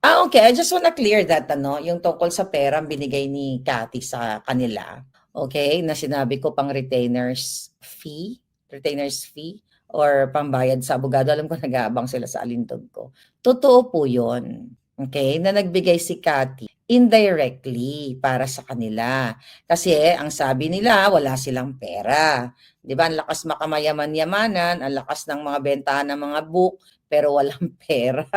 Okay. I just wanna clear that yung tungkol sa perang binigay ni Cathy sa kanila, okay, na sinabi ko pang retainers fee or pambayad sa abogado. Alam ko nag-aabang sila sa alindog ko. Totoo po 'yun, okay, na nagbigay si Cathy indirectly para sa kanila. Kasi ang sabi nila wala silang pera, 'di ba? Ang lakas makamayaman-yamanan, ang lakas ng mga bentahan ng mga book, pero walang pera.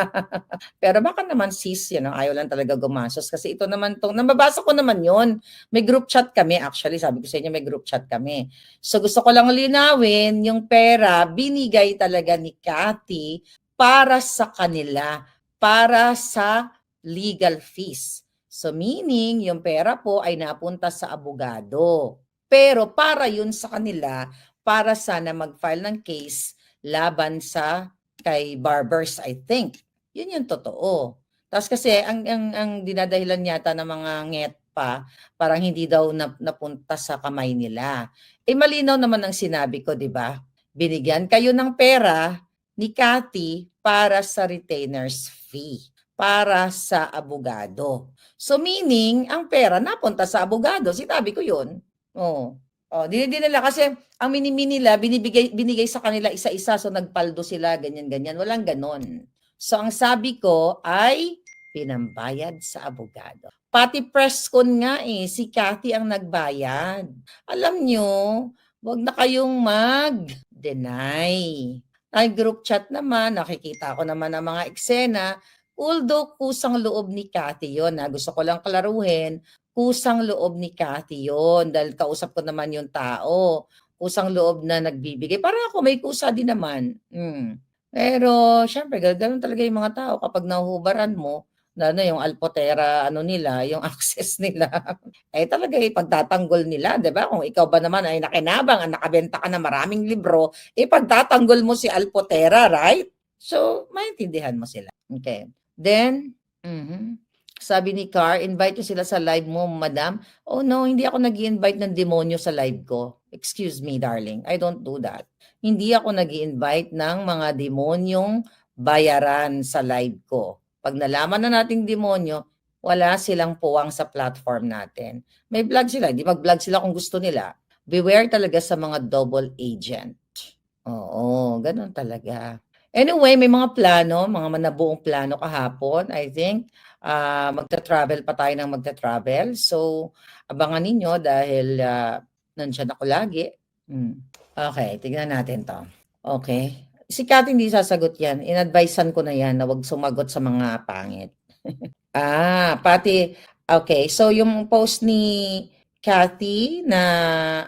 Pero baka naman sis, ayaw lang talaga gumastos kasi ito naman 'tong nababasa ko naman 'yon. May group chat kami actually, sabi ko sa inyo may group chat kami. So gusto ko lang linawin, yung pera binigay talaga ni Cathy para sa kanila, para sa legal fees. So meaning, yung pera po ay napunta sa abogado. Pero para yun sa kanila, para sana mag-file ng case laban sa kay Barbers, I think. Yun yung totoo. Tapos kasi ang dinadahilan yata ng mga nget pa, parang hindi daw napunta sa kamay nila. Eh malinaw naman ang sinabi ko, 'di ba? Binigyan kayo ng pera ni Cathy para sa retainer's fee, para sa abogado. So meaning, ang pera napunta sa abogado. Sinabi ko 'yun. Oh. Oh, dinila kasi ang mini-mini nila binigay sa kanila isa-isa, so nagpaldo sila ganyan-ganyan. Walang ganon. So ang sabi ko ay pinambayad sa abogado. Pati press con nga si Cathy ang nagbayad. Alam nyo, wag na kayong mag-deny. Nag-group chat naman, nakikita ko naman ang mga eksena, although kusang loob ni Cathy yun. Gusto ko lang klaruhin, kusang loob ni Cathy yun dahil kausap ko naman yung tao. Kusang loob na nagbibigay. Para ako may kusa din naman. Pero syempre gano'n talaga yung mga tao kapag nahuhubaran mo, lalo yung Alpotera nila, yung access nila, talaga ipagtatanggol nila, 'di ba? Kung ikaw ba naman ay nakinabang at nakabenta ka ng maraming libro, ipagtatanggol mo si Alpotera, right? So, maintindihan mo sila. Okay. Then, sabi ni Car, invite niyo sila sa live mo, madam. Oh no, hindi ako nag-i-invite ng demonyo sa live ko. Excuse me, darling. I don't do that. Hindi ako nag-i-invite ng mga demonyong bayaran sa live ko. Pag nalaman na nating demonyo, wala silang puwang sa platform natin. May vlog sila, di mag-vlog sila kung gusto nila. Beware talaga sa mga double agent. Oo, ganun talaga. Anyway, may mga plano, mga nabuong plano kahapon, I think. Magta-travel pa tayo ng magta-travel. So, abangan ninyo dahil nandiyan ako lagi. Okay, tignan natin to. Okay. Si Cathy hindi sasagot yan. In-advisean ko na yan na wag sumagot sa mga pangit. Okay. So, yung post ni Cathy na,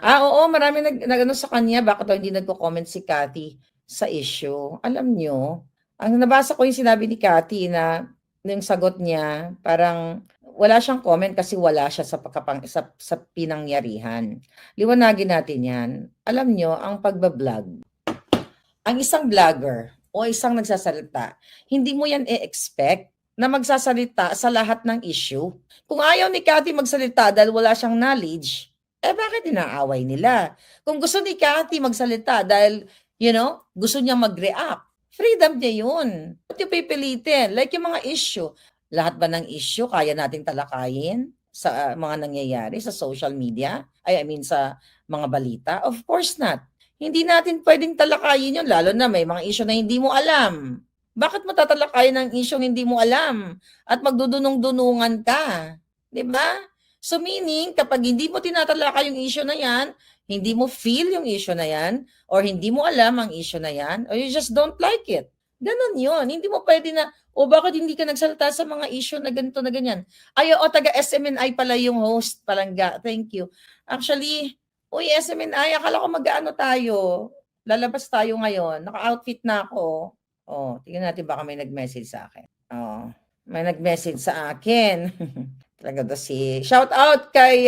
oo, marami nag sa kanya, bakit daw hindi nagko-comment si Cathy sa issue. Alam nyo, ang nabasa ko yung sinabi ni Cathy na yung sagot niya, parang wala siyang comment kasi wala siya sa pinangyarihan. Liwanagin natin yan. Alam nyo, ang pagbablog, ang isang vlogger o isang nagsasalita, hindi mo yan i-expect na magsasalita sa lahat ng issue. Kung ayaw ni Cathy magsalita dahil wala siyang knowledge, bakit inaaway nila? Kung gusto ni Cathy magsalita dahil, gusto niya mag-react, freedom niya yun. Ba't yung pipilitin? Like yung mga issue. Lahat ba ng issue kaya nating talakayin sa mga nangyayari sa social media? I mean sa mga balita? Of course not. Hindi natin pwedeng talakayin yun, lalo na may mga issue na hindi mo alam. Bakit mo tatalakayin ng issue hindi mo alam? At magdudunong-dunungan ka. 'Di ba? So meaning, kapag hindi mo tinatalakay yung issue na yan, hindi mo feel yung issue na yan, or hindi mo alam ang issue na yan, or you just don't like it. Ganon yun. Hindi mo pwede na, bakit hindi ka nagsalita sa mga issue na ganito na ganyan? Taga SMNI pala yung host, palangga. Thank you. Actually, uy, SMNI, akala ko mag-ano tayo. Lalabas tayo ngayon. Naka-outfit na ako. Tingnan natin baka may nag-message sa akin. May nag-message sa akin. Talaga to shout out kay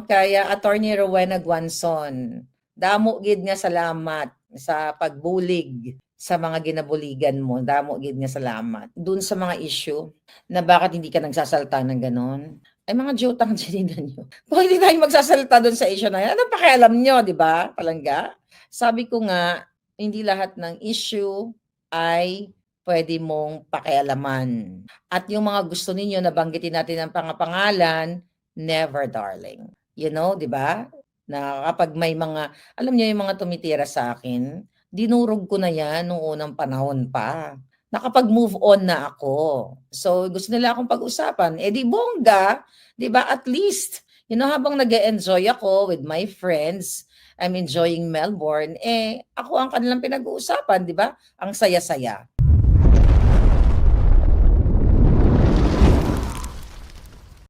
kay Attorney Rowena Guanzon. Damo gid nga salamat sa pagbulig sa mga ginabuligan mo. Damo gid nga salamat. Dun sa mga issue na bakit hindi ka nagsasalta ng ganon. Ay mga jotang dininan nyo. Kung hindi tayo magsasalita dun sa issue na yan, ano pakialam nyo, di ba? Palangga. Sabi ko nga, hindi lahat ng issue ay puwede mong pakialaman. At yung mga gusto ninyo na banggitin natin ang pangalan, never darling. 'Di ba? Na kapag may mga alam niyo yung mga tumitira sa akin, dinurog ko na 'yan nung unang panahon pa. Nakapag-move on na ako. So, gusto nila akong pag-usapan, eh, di bongga, 'di ba? At least, habang nag-e-enjoy ako with my friends, I'm enjoying Melbourne, eh, ako ang kanilang pinag-uusapan, 'di ba? Ang saya-saya.